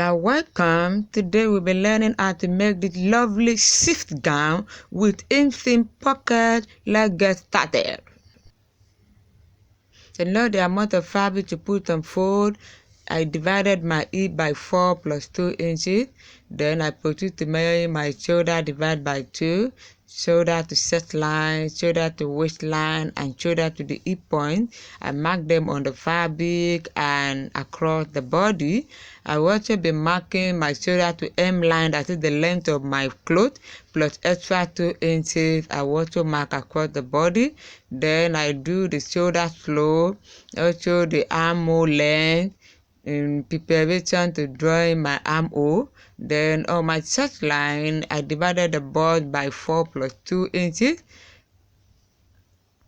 are welcome. Today we'll be learning how to make this lovely shift gown with inseam pocket. Let's get started. So know the amount of fabric to put on fold. I divided my hip by 4 plus 2 inches. Then I proceed to measure my shoulder divided by 2, shoulder to chest line, shoulder to waistline, and shoulder to the hip point. I mark them on the fabric and across the body. I will also be marking my shoulder to hem line, that is the length of my cloth, plus extra 2 inches. I will also mark across the body. Then I do the shoulder slope, also the armhole length, in preparation to drawing my armhole. Then on my chest line, I divided the board by 4 plus 2 inches.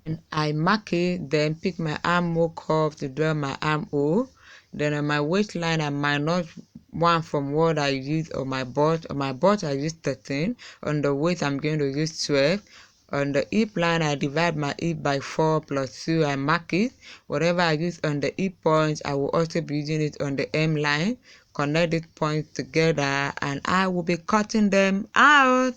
And I mark it, then pick my armhole curve to draw my armhole. Then on my waistline, I minus 1 from what I used on my board. On my board, I used 13. On the waist, I'm going to use 12. On the hip line, I divide my hip by 4 plus 2. I mark it. Whatever I use on the hip points, I will also be using it on the hem line. Connect these points together, and I will be cutting them out.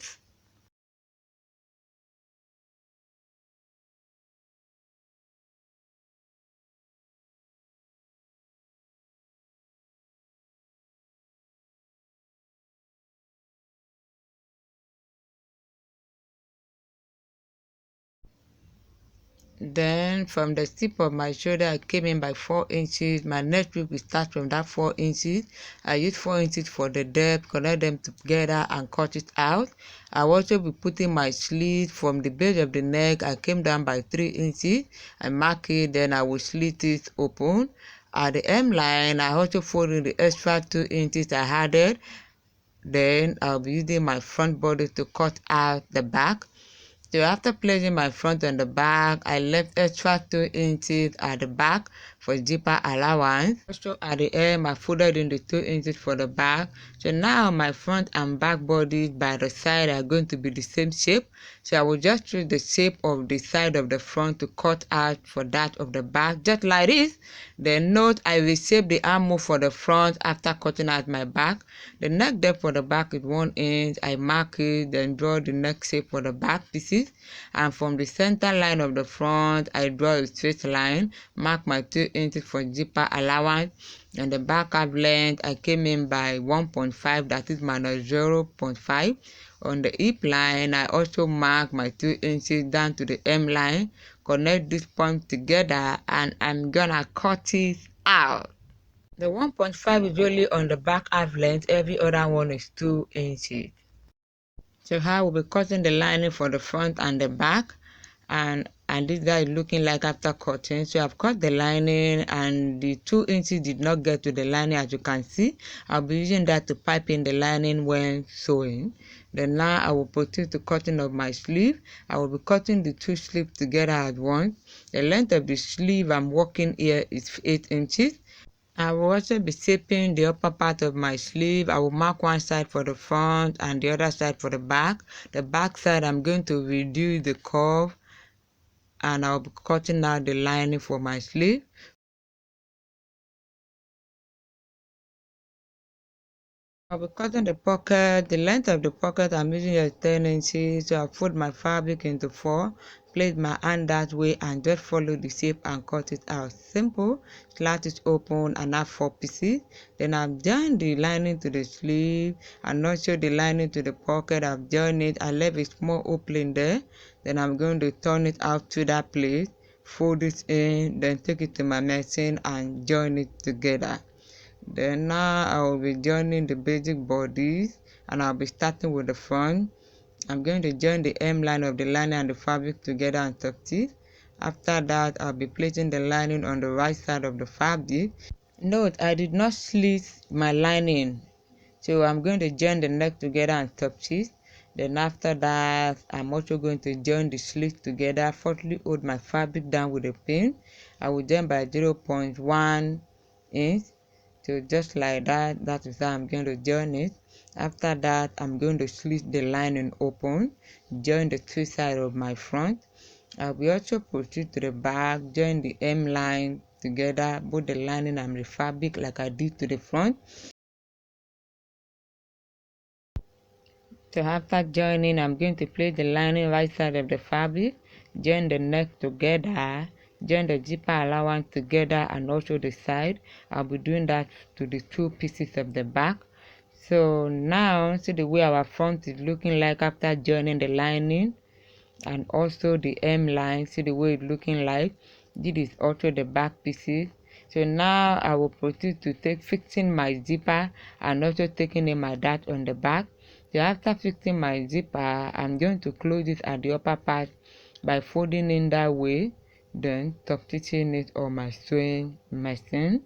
Then from the tip of my shoulder, I came in by 4 inches. My neck will start from that 4 inches. I use 4 inches for the depth, connect them together and cut it out. I will also be putting my slit from the base of the neck. I came down by 3 inches. I mark it, then I will slit it open. At the hem line, I also fold in the extra 2 inches I added. Then I'll be using my front body to cut out the back. So after placing my front on the back, I left extra 2 inches at the back for zipper allowance. Also at the hem, I folded in the 2 inches for the back. So now my front and back bodies by the side are going to be the same shape. So I will just choose the shape of the side of the front to cut out for that of the back, just like this. Then note I will shape the armhole for the front after cutting out my back. The neck depth for the back is 1 inch. I mark it, then draw the neck shape for the back pieces. And from the center line of the front, I draw a straight line, mark my 2 inches for zipper allowance. And the back half length, I came in by 1.5, that is minus 0.5. On the hip line, I also mark my 2 inches down to the hem line, connect this point together, and I'm gonna cut it out. The 1.5 is only on the back half length, every other one is 2 inches. So how we'll be cutting the lining for the front and the back, and this guy is looking like after cutting. So I've cut the lining, and the 2 inches did not get to the lining, as you can see. I'll be using that to pipe in the lining when sewing. Then now I will proceed to cutting of my sleeve. I will be cutting the 2 sleeves together at once. The length of the sleeve I'm working here is 8 inches. I will also be shaping the upper part of my sleeve. I will mark one side for the front and the other side for the back. The back side, I'm going to reduce the curve, and I'll be cutting out the lining for my sleeve. I'll be cutting the pocket. The length of the pocket I'm using is 10 inches. So I'll fold my fabric into 4, place my hand that way, and just follow the shape and cut it out. Simple. Slat it open and have 4 pieces. Then I've joined the lining to the sleeve and also the lining to the pocket. I've joined it. I left a small opening there. Then I'm going to turn it out to that place, fold it in, then take it to my machine and join it together. Then now I will be joining the basic bodies, and I'll be starting with the front. I'm going to join the hem line of the lining and the fabric together and tuck it. After that, I'll be placing the lining on the right side of the fabric. Note, I did not slit my lining, so I'm going to join the neck together and tuck it. Then after that, I'm also going to join the slits together. Firstly, hold my fabric down with a pin. I will join by 0.1 inch. So just like that, that is how I'm going to join it. After that, I'm going to slit the lining open, join the 2 sides of my front. I will also proceed to the back, join the hem line together, both the lining and the fabric like I did to the front. So after joining, I'm going to place the lining right side of the fabric, join the neck together, join the zipper allowance together and also the side. I'll be doing that to the two pieces of the back. So now see the way our front is looking like after joining the lining and also the hem line. See the way it's looking like. This is also the back pieces. So now I will proceed to fixing my zipper and also taking in my dart on the back. So after fixing my zipper, I'm going to close it at the upper part by folding in that way, then tuck stitching it on my sewing machine.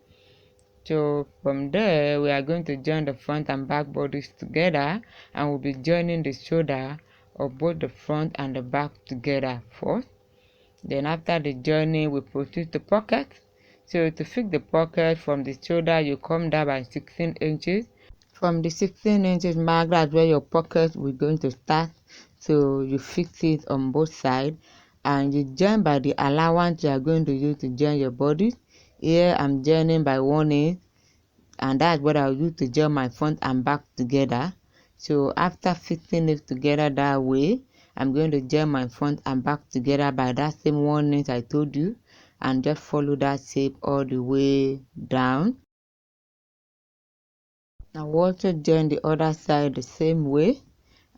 So from there, we are going to join the front and back bodies together, and we'll be joining the shoulder of both the front and the back together first. Then after the joining, we proceed to pocket. So to fix the pocket from the shoulder, you come down by 16 inches. From the 16 inches mark, that's where your pocket we're going to start. So you fix it on both sides and you join by the allowance you are going to use to join your body. Here I'm joining by 1 inch, and that's what I'll use to join my front and back together. So after fixing it together that way, I'm going to join my front and back together by that same 1 inch I told you, and just follow that shape all the way down. Now also join the other side the same way,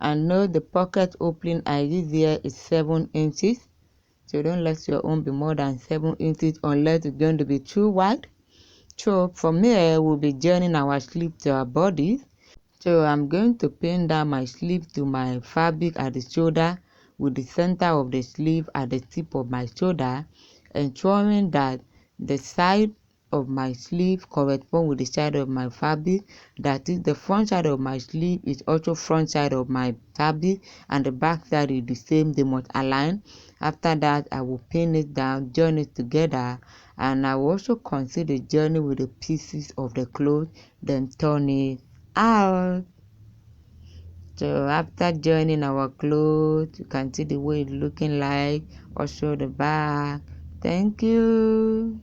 and note the pocket opening I use here is 7 inches. So don't let your own be more than 7 inches unless it's going to be too wide. So from here we'll be joining our sleeve to our body. So I'm going to pin down my sleeve to my fabric at the shoulder with the center of the sleeve at the tip of my shoulder, ensuring that the side of my sleeve corresponds with the side of my fabric. That is, the front side of my sleeve is also front side of my fabric and the back side is the same, they must align. After that, I will pin it down, join it together, and I will also conceal the joining with the pieces of the cloth, then turn it out. So after joining our clothes, you can see the way it's looking like, also the back. Thank you.